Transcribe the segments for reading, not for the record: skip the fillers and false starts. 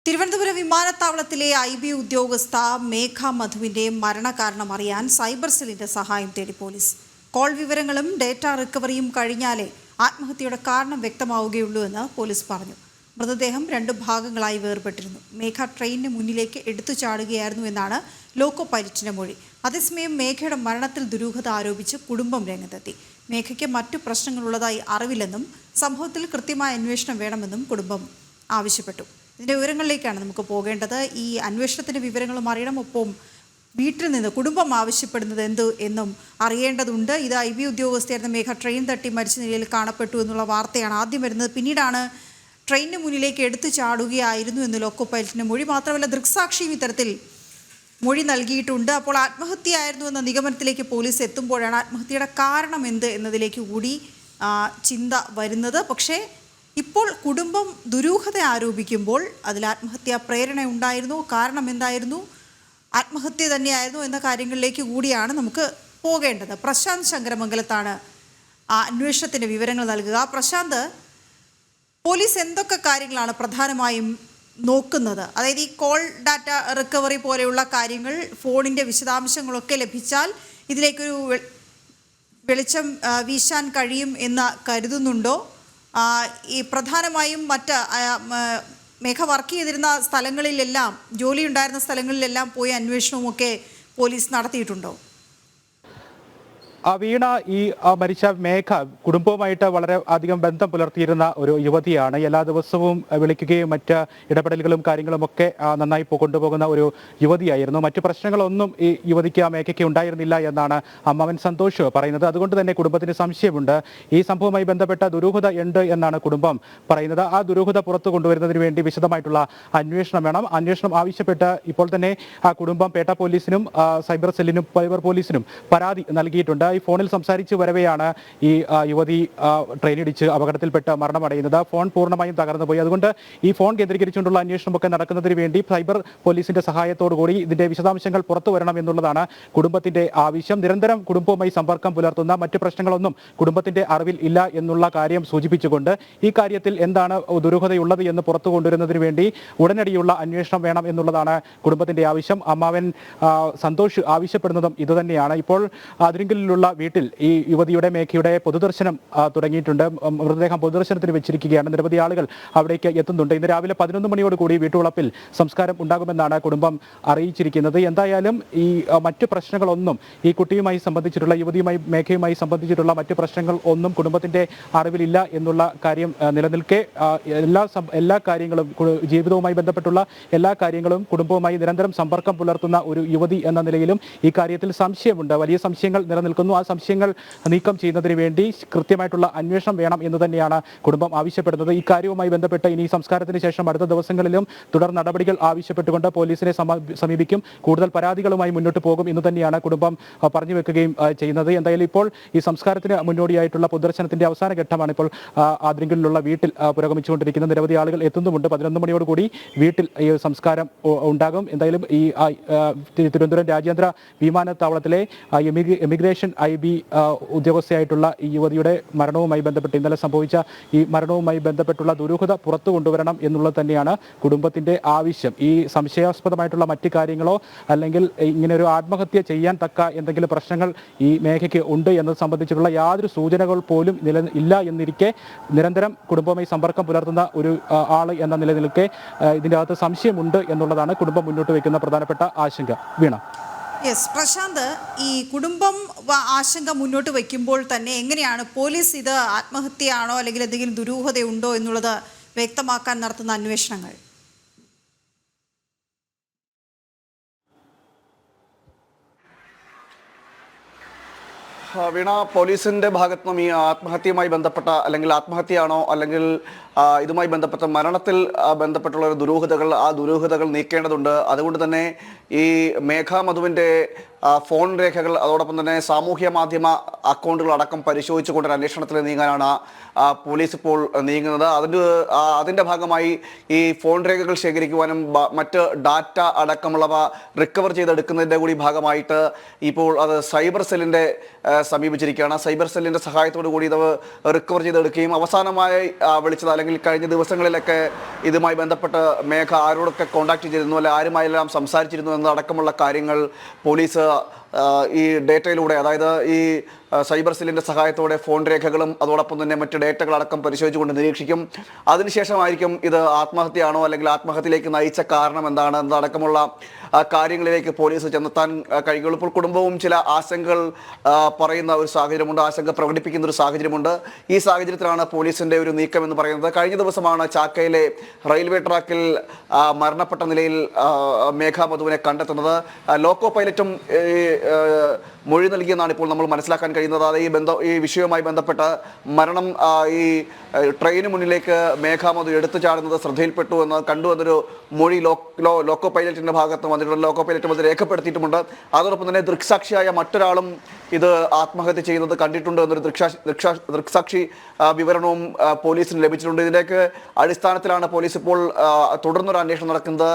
തിരുവനന്തപുരം വിമാനത്താവളത്തിലെ IB ഉദ്യോഗസ്ഥ മേഘ മധുവിന്റെ മരണകാരണം അറിയാൻ സൈബർ സെല്ലിന്റെ സഹായം തേടി പോലീസ്. കോൾ വിവരങ്ങളും ഡേറ്റ റിക്കവറിയും കഴിഞ്ഞാലേ ആത്മഹത്യയുടെ കാരണം വ്യക്തമാവുകയുള്ളൂ എന്ന് പോലീസ് പറഞ്ഞു. മൃതദേഹം 2 ഭാഗങ്ങളായി വേർപെട്ടിരുന്നു. മേഘ ട്രെയിനിന് മുന്നിലേക്ക് എടുത്തു ചാടുകയായിരുന്നു എന്നാണ് ലോക്കോ പൈലറ്റിന്റെ മൊഴി. അതേസമയം മേഘയുടെ മരണത്തിൽ ദുരൂഹത ആരോപിച്ച് കുടുംബം രംഗത്തെത്തി. മേഘയ്ക്ക് മറ്റു പ്രശ്നങ്ങളുള്ളതായി അറിവില്ലെന്നും സംഭവത്തിൽ കൃത്യമായ അന്വേഷണം വേണമെന്നും കുടുംബം ആവശ്യപ്പെട്ടു. ഇതിന്റെ വിവരങ്ങളിലേക്കാണ് നമുക്ക് പോകേണ്ടത്. ഈ അന്വേഷണത്തിന്റെ വിവരങ്ങളും അറിയണം. ഒപ്പം വീട്ടിൽ നിന്ന് കുടുംബം ആവശ്യപ്പെടുന്നത് എന്നും അറിയേണ്ടതുണ്ട്. ഇത് IB ഉദ്യോഗസ്ഥയായിരുന്ന മേഘ ട്രെയിൻ തട്ടി മരിച്ച നിലയിൽ കാണപ്പെട്ടു എന്നുള്ള വാർത്തയാണ് ആദ്യം വരുന്നത്. പിന്നീടാണ് ട്രെയിനിന് മുന്നിലേക്ക് എടുത്തു ചാടുകയായിരുന്നു എന്ന് ലോക്കോ പൈലറ്റിന്റെ മൊഴി. മാത്രമല്ല ദൃക്സാക്ഷിയും ഇത്തരത്തിൽ മൊഴി നൽകിയിട്ടുണ്ട്. അപ്പോൾ ആത്മഹത്യയായിരുന്നു എന്ന നിഗമനത്തിലേക്ക് പോലീസ് എത്തുമ്പോഴാണ് ആത്മഹത്യയുടെ കാരണം എന്ത് എന്നതിലേക്ക് കൂടി ചിന്ത വരുന്നത്. പക്ഷേ ഇപ്പോൾ കുടുംബം ദുരൂഹത ആരോപിക്കുമ്പോൾ അതിൽ ആത്മഹത്യാ പ്രേരണ ഉണ്ടായിരുന്നു, കാരണം എന്തായിരുന്നു, ആത്മഹത്യ തന്നെയായിരുന്നു എന്ന കാര്യങ്ങളിലേക്ക് കൂടിയാണ് നമുക്ക് പോകേണ്ടത്. പ്രശാന്ത് ശങ്കരമംഗലത്താണ് അന്വേഷണത്തിൻ്റെ വിവരങ്ങൾ നൽകുക. പ്രശാന്ത്, പോലീസ് എന്തൊക്കെ കാര്യങ്ങളാണ് പ്രധാനമായും നോക്കുന്നത്? അതായത് ഈ കോൾ ഡാറ്റ റിക്കവറി പോലെയുള്ള കാര്യങ്ങൾ, ഫോണിൻ്റെ വിശദാംശങ്ങളൊക്കെ ലഭിച്ചാൽ ഇതിലേക്കൊരു വെളിച്ചം വീശാൻ കഴിയും എന്ന് കരുതുന്നുണ്ടോ? ഈ പ്രധാനമായും മേഘ വർക്ക് ചെയ്തിരുന്ന സ്ഥലങ്ങളിലെല്ലാം, ജോലി ഉണ്ടായിരുന്ന സ്ഥലങ്ങളിലെല്ലാം പോയി അന്വേഷണവുമൊക്കെ പോലീസ് നടത്തിയിട്ടുണ്ടോ? വീണ, ഈ മരിച്ച മേഘ കുടുംബവുമായിട്ട് വളരെ അധികം ബന്ധം പുലർത്തിയിരുന്ന ഒരു യുവതിയാണ്. എല്ലാ ദിവസവും വിളിക്കുകയും മറ്റ് ഇടപെടലുകളും കാര്യങ്ങളുമൊക്കെ നന്നായി കൊണ്ടുപോകുന്ന ഒരു യുവതിയായിരുന്നു. മറ്റു പ്രശ്നങ്ങളൊന്നും ഈ യുവതിക്ക്, മേഘയ്ക്ക് ഉണ്ടായിരുന്നില്ല എന്നാണ് അമ്മാവൻ സന്തോഷ് പറയുന്നത്. അതുകൊണ്ട് തന്നെ കുടുംബത്തിന് സംശയമുണ്ട്. ഈ സംഭവവുമായി ബന്ധപ്പെട്ട ദുരൂഹത ഉണ്ട് എന്നാണ് കുടുംബം പറയുന്നത്. ആ ദുരൂഹത പുറത്തു കൊണ്ടുവരുന്നതിന് വേണ്ടി വിശദമായിട്ടുള്ള അന്വേഷണം വേണം. അന്വേഷണം ആവശ്യപ്പെട്ട് ഇപ്പോൾ തന്നെ ആ കുടുംബം പേട്ട പോലീസിനും സൈബർ സെല്ലിനും സൈബർ പോലീസിനും പരാതി നൽകിയിട്ടുണ്ട്. ഈ ഫോണിൽ സംസാരിച്ചു വരവെയാണ് ഈ യുവതി ട്രെയിനിടിച്ച് അപകടത്തിൽപ്പെട്ട് മരണമടയുന്നത്. ഫോൺ പൂർണ്ണമായും തകർന്നുപോയി. അതുകൊണ്ട് ഈ ഫോൺ കേന്ദ്രീകരിച്ചുകൊണ്ടുള്ള അന്വേഷണമൊക്കെ നടക്കുന്നതിന് വേണ്ടി സൈബർ പോലീസിന്റെ സഹായത്തോടുകൂടി ഇതിന്റെ വിശദാംശങ്ങൾ പുറത്തു വരണം എന്നുള്ളതാണ് കുടുംബത്തിന്റെ ആവശ്യം. നിരന്തരം കുടുംബവുമായി സമ്പർക്കം പുലർത്തുന്ന മറ്റ് പ്രശ്നങ്ങളൊന്നും കുടുംബത്തിന്റെ അറിവിൽ ഇല്ല എന്നുള്ള കാര്യം സൂചിപ്പിച്ചുകൊണ്ട് ഈ കാര്യത്തിൽ എന്താണ് ദുരൂഹതയുള്ളത് എന്ന് പുറത്തു കൊണ്ടുവരുന്നതിന് വേണ്ടി ഉടനടിയുള്ള അന്വേഷണം വേണം എന്നുള്ളതാണ് കുടുംബത്തിന്റെ ആവശ്യം. അമ്മാവൻ സന്തോഷ് ആവശ്യപ്പെടുന്നതും ഇതുതന്നെയാണ്. ഇപ്പോൾ അതിരിങ്കലിലുള്ള വീട്ടിൽ ഈ യുവതിയുടെ, മേഘയുടെ പൊതുദർശനം തുടങ്ങിയിട്ടുണ്ട്. മൃതദേഹം പൊതുദർശനത്തിന് വെച്ചിരിക്കുകയാണ്. നിരവധി ആളുകൾ അവിടേക്ക് എത്തുന്നുണ്ട്. ഇന്ന് രാവിലെ 11 മണിയോടുകൂടി വീട്ടുവളപ്പിൽ സംസ്കാരം ഉണ്ടാകുമെന്നാണ് കുടുംബം അറിയിച്ചിരിക്കുന്നത്. എന്തായാലും ഈ മറ്റു പ്രശ്നങ്ങളൊന്നും, ഈ കുട്ടിയുമായി സംബന്ധിച്ചിട്ടുള്ള, യുവതിയുമായി, മേഘയുമായി സംബന്ധിച്ചിട്ടുള്ള മറ്റു പ്രശ്നങ്ങൾ ഒന്നും കുടുംബത്തിന്റെ അറിവിലില്ല എന്നുള്ള കാര്യം നിലനിൽക്കെ എല്ലാ കാര്യങ്ങളും, ജീവിതവുമായി ബന്ധപ്പെട്ടുള്ള എല്ലാ കാര്യങ്ങളും കുടുംബവുമായി നിരന്തരം സമ്പർക്കം പുലർത്തുന്ന ഒരു യുവതി എന്ന നിലയിലും ഈ കാര്യത്തിൽ സംശയമുണ്ട്. വലിയ സംശയങ്ങൾ നിലനിൽക്കുന്നു. ആ സംശയങ്ങൾ നീക്കം ചെയ്യുന്നതിന് വേണ്ടി കൃത്യമായിട്ടുള്ള അന്വേഷണം വേണം എന്ന് തന്നെയാണ് കുടുംബം ആവശ്യപ്പെടുന്നത്. ഈ കാര്യവുമായി ബന്ധപ്പെട്ട് ഇനി സംസ്കാരത്തിന് ശേഷം അടുത്ത ദിവസങ്ങളിലും തുടർ നടപടികൾ ആവശ്യപ്പെട്ടുകൊണ്ട് പോലീസിനെ സമീപിക്കും. കൂടുതൽ പരാതികളുമായി മുന്നോട്ട് പോകും എന്ന് തന്നെയാണ് കുടുംബം പറഞ്ഞു വെക്കുകയും ചെയ്യുന്നത്. എന്തായാലും ഇപ്പോൾ ഈ സംസ്കാരത്തിന് മുന്നോടിയായിട്ടുള്ള പൊതുദർശനത്തിന്റെ അവസാന ഘട്ടമാണ് ഇപ്പോൾ ആദ്രിങ്കലിലുള്ള വീട്ടിൽ പുരോഗമിച്ചുകൊണ്ടിരിക്കുന്നത്. നിരവധി ആളുകൾ എത്തുന്നുമുണ്ട്. 11 മണിയോടുകൂടി വീട്ടിൽ ഈ സംസ്കാരം ഉണ്ടാകും. എന്തായാലും ഈ തിരുവനന്തപുരം രാജ്യാന്തര വിമാനത്താവളത്തിലെ എമിഗ്രേഷൻ IB ഉദ്യോഗസ്ഥയായിട്ടുള്ള ഈ യുവതിയുടെ മരണവുമായി ബന്ധപ്പെട്ട്, ഇന്നലെ സംഭവിച്ച ഈ മരണവുമായി ബന്ധപ്പെട്ടുള്ള ദുരൂഹത പുറത്തു കൊണ്ടുവരണം എന്നുള്ളത് തന്നെയാണ് കുടുംബത്തിന്റെ ആവശ്യം. ഈ സംശയാസ്പദമായിട്ടുള്ള മറ്റു കാര്യങ്ങളോ അല്ലെങ്കിൽ ഇങ്ങനെ ഒരു ആത്മഹത്യ ചെയ്യാൻ തക്ക എന്തെങ്കിലും പ്രശ്നങ്ങൾ ഈ മേഘയ്ക്ക് ഉണ്ട് എന്നത് സംബന്ധിച്ചിട്ടുള്ള യാതൊരു സൂചനകൾ പോലും ഇല്ല എന്നിരിക്കെ നിരന്തരം കുടുംബവുമായി സമ്പർക്കം പുലർത്തുന്ന ഒരു ആൾ എന്ന നിലനിൽക്കെ ഇതിൻ്റെ അകത്ത് സംശയമുണ്ട് എന്നുള്ളതാണ് കുടുംബം മുന്നോട്ട് വയ്ക്കുന്ന പ്രധാനപ്പെട്ട ആശങ്ക. വീണ. യെസ് പ്രശാന്ത്, ഈ കുടുംബം ആശങ്ക മുന്നോട്ട് വയ്ക്കുമ്പോൾ തന്നെ എങ്ങനെയാണ് പോലീസ് ഇത് ആത്മഹത്യയാണോ അല്ലെങ്കിൽ എന്തെങ്കിലും ദുരൂഹതയുണ്ടോ എന്നുള്ളത് വ്യക്തമാക്കാൻ നടത്തുന്ന അന്വേഷണങ്ങൾ? വീണ, പോലീസിന്റെ ഭാഗത്തുനിന്നും ഈ ആത്മഹത്യയുമായി ബന്ധപ്പെട്ട, അല്ലെങ്കിൽ ആത്മഹത്യയാണോ അല്ലെങ്കിൽ ഇതുമായി ബന്ധപ്പെട്ട മരണത്തിൽ ബന്ധപ്പെട്ടുള്ള ഒരു ദുരൂഹതകൾ നീക്കേണ്ടതുണ്ട്. അതുകൊണ്ട് തന്നെ ഈ മേഘ മധുവിൻ്റെ ഫോൺ രേഖകൾ, അതോടൊപ്പം തന്നെ സാമൂഹ്യ മാധ്യമ അക്കൗണ്ടുകൾ അടക്കം പരിശോധിച്ചുകൊണ്ട് അന്വേഷണത്തിൽ നീങ്ങാനാണ് പോലീസ് ഇപ്പോൾ നീങ്ങുന്നത്. അതിൻ്റെ ഭാഗമായി ഈ ഫോൺ രേഖകൾ ശേഖരിക്കുവാനും മറ്റ് ഡാറ്റ അടക്കമുള്ളവ റിക്കവർ ചെയ്തെടുക്കുന്നതിൻ്റെ കൂടി ഭാഗമായിട്ട് ഇപ്പോൾ അത് സൈബർ സെല്ലിൻ്റെ സമീപിച്ചിരിക്കുകയാണ്. സൈബർ സെല്ലിൻ്റെ സഹായത്തോടു കൂടി ഇത് റിക്കവർ ചെയ്തെടുക്കുകയും അവസാനമായി വിളിച്ചത് അല്ലെങ്കിൽ അല്ലെങ്കിൽ കഴിഞ്ഞ ദിവസങ്ങളിലൊക്കെ ഇതുമായി ബന്ധപ്പെട്ട് മേഘ ആരോടൊക്കെ കോൺടാക്ട് ചെയ്തിരുന്നു, അല്ലെ ആരുമായെല്ലാം സംസാരിച്ചിരുന്നു എന്നതടക്കമുള്ള കാര്യങ്ങൾ പോലീസ് ഈ ഡേറ്റയിലൂടെ, അതായത് ഈ സൈബർ സെല്ലിൻ്റെ സഹായത്തോടെ ഫോൺ രേഖകളും അതോടൊപ്പം തന്നെ മറ്റ് ഡേറ്റകളടക്കം പരിശോധിച്ചുകൊണ്ട് നിരീക്ഷിക്കും. അതിനുശേഷമായിരിക്കും ഇത് ആത്മഹത്യയാണോ അല്ലെങ്കിൽ ആത്മഹത്യയിലേക്ക് നയിച്ച കാരണം എന്താണ് എന്നതടക്കമുള്ള കാര്യങ്ങളിലേക്ക് പോലീസ് ചെന്നെത്താൻ കഴിയുള്ളൂ. ഇപ്പോൾ കുടുംബവും ചില ആശങ്കകൾ പറയുന്ന ഒരു സാഹചര്യമുണ്ട്, ആശങ്ക പ്രകടിപ്പിക്കുന്ന ഒരു സാഹചര്യമുണ്ട്. ഈ സാഹചര്യത്തിലാണ് പോലീസിൻ്റെ ഒരു നീക്കം എന്ന് പറയുന്നത്. കഴിഞ്ഞ ദിവസമാണ് ചാക്കയിലെ റെയിൽവേ ട്രാക്കിൽ മരണപ്പെട്ട നിലയിൽ മേഘ മധുവിനെ കണ്ടെത്തുന്നത്. ലോക്കോ പൈലറ്റും മൊഴി നൽകിയെന്നാണ് ഇപ്പോൾ നമ്മൾ മനസ്സിലാക്കാൻ കഴിയുന്നത്. അത് ഈ വിഷയവുമായി ബന്ധപ്പെട്ട് മരണം ഈ ട്രെയിന് മുന്നിലേക്ക് മേഘ മധു എടുത്തു ചാടുന്നത് ശ്രദ്ധയിൽപ്പെട്ടു എന്ന് കണ്ടു എന്നൊരു മൊഴി ലോക്കോ പൈലറ്റിന്റെ ഭാഗത്ത് വന്നിട്ടുണ്ട്. ലോക്കോ പൈലറ്റും അത് രേഖപ്പെടുത്തിയിട്ടുമുണ്ട്. അതോടൊപ്പം തന്നെ ദൃക്സാക്ഷിയായ മറ്റൊരാളും ഇത് ആത്മഹത്യ ചെയ്യുന്നത് കണ്ടിട്ടുണ്ട് എന്നൊരു ദൃക്സാക്ഷി വിവരണവും പോലീസിന് ലഭിച്ചിട്ടുണ്ട്. ഇതിലേക്ക് അടിസ്ഥാനത്തിലാണ് പോലീസ് ഇപ്പോൾ തുടർന്നൊരു അന്വേഷണം നടക്കുന്നത്.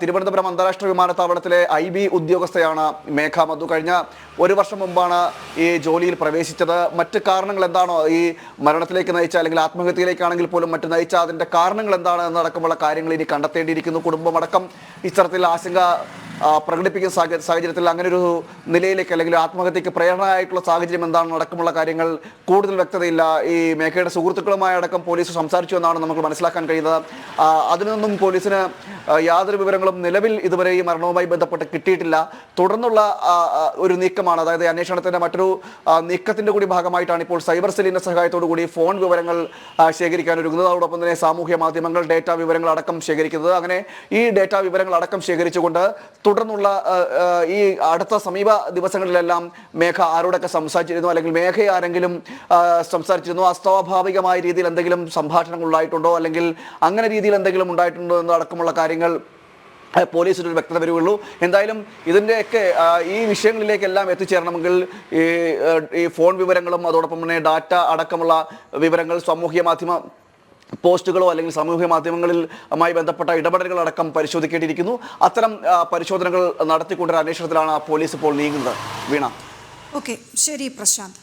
തിരുവനന്തപുരം അന്താരാഷ്ട്ര വിമാനത്താവളത്തിലെ IB ഉദ്യോഗസ്ഥയാണ് മേഘ മധു. കഴിഞ്ഞ ഒരു വർഷം മുമ്പാണ് ഈ ജോലിയിൽ പ്രവേശിച്ചത്. മറ്റ് കാരണങ്ങൾ എന്താണോ ഈ മരണത്തിലേക്ക് നയിച്ച അല്ലെങ്കിൽ ആത്മഹത്യയിലേക്കാണെങ്കിൽ പോലും മറ്റ് നയിച്ച അതിൻ്റെ കാരണങ്ങൾ എന്താണ് എന്നടക്കമുള്ള കാര്യങ്ങൾ ഇനി കണ്ടെത്തേണ്ടിയിരിക്കുന്നു. കുടുംബമടക്കം ഇത്തരത്തിൽ ആശങ്ക പ്രകടിപ്പിക്കുന്ന സാഹചര്യത്തിൽ അങ്ങനെ ഒരു നിലയിലേക്ക് അല്ലെങ്കിൽ ആത്മഹത്യക്ക് പ്രേരണയായിട്ടുള്ള സാഹചര്യം എന്താണെന്ന് അടക്കമുള്ള കാര്യങ്ങൾ കൂടുതൽ വ്യക്തതയില്ല. ഈ മേഘയുടെ സുഹൃത്തുക്കളുമായി അടക്കം പോലീസ് സംസാരിച്ചു എന്നാണ് നമുക്ക് മനസ്സിലാക്കാൻ കഴിയുന്നത്. അതിനൊന്നും പോലീസിന് യാതൊരു വിവരങ്ങളും നിലവിൽ ഇതുവരെ ഈ മരണവുമായി ബന്ധപ്പെട്ട് കിട്ടിയിട്ടില്ല. തുടർന്നുള്ള ഒരു നീക്കമാണ്, അതായത് അന്വേഷണത്തിന്റെ മറ്റൊരു നീക്കത്തിന്റെ കൂടി ഭാഗമായിട്ടാണ് ഇപ്പോൾ സൈബർ സെല്ലിന്റെ സഹായത്തോടു കൂടി ഫോൺ വിവരങ്ങൾ ശേഖരിക്കാൻ ഒരുങ്ങുന്നത്. അതോടൊപ്പം തന്നെ സാമൂഹ്യ മാധ്യമങ്ങൾ ഡേറ്റാ വിവരങ്ങൾ അടക്കം ശേഖരിക്കുന്നത്. അങ്ങനെ ഈ ഡേറ്റാ വിവരങ്ങൾ അടക്കം ശേഖരിച്ചുകൊണ്ട് തുടർന്നുള്ള ഈ അടുത്ത സമീപ ദിവസങ്ങളിലെല്ലാം മേഘ ആരോടൊക്കെ സംസാരിച്ചിരുന്നു, അല്ലെങ്കിൽ മേഘയെ ആരെങ്കിലും സംസാരിച്ചിരുന്നു, അസ്വാഭാവികമായ രീതിയിൽ എന്തെങ്കിലും സംഭാഷണങ്ങൾ ഉണ്ടായിട്ടുണ്ടോ, അല്ലെങ്കിൽ അങ്ങനെ രീതിയിൽ എന്തെങ്കിലും ഉണ്ടായിട്ടുണ്ടോ എന്നടക്കമുള്ള കാര്യങ്ങൾ പോലീസിനൊരു വ്യക്തത വരുള്ളൂ. എന്തായാലും ഇതിൻ്റെയൊക്കെ ഈ വിഷയങ്ങളിലേക്കെല്ലാം എത്തിച്ചേരണമെങ്കിൽ ഈ ഫോൺ വിവരങ്ങളും അതോടൊപ്പം തന്നെ ഡാറ്റ അടക്കമുള്ള വിവരങ്ങൾ സാമൂഹ്യ മാധ്യമ പോസ്റ്റുകളോ അല്ലെങ്കിൽ സാമൂഹ്യ മാധ്യമങ്ങളിലുമായി ബന്ധപ്പെട്ട ഇടപെടലുകളടക്കം പരിശോധിക്കേണ്ടിയിരിക്കുന്നു. അത്തരം പരിശോധനകൾ നടത്തിക്കൊണ്ടൊരു അന്വേഷണത്തിലാണ് പോലീസ് ഇപ്പോൾ നീങ്ങുന്നത്. വീണ. ഓക്കെ, ശരി പ്രശാന്ത്.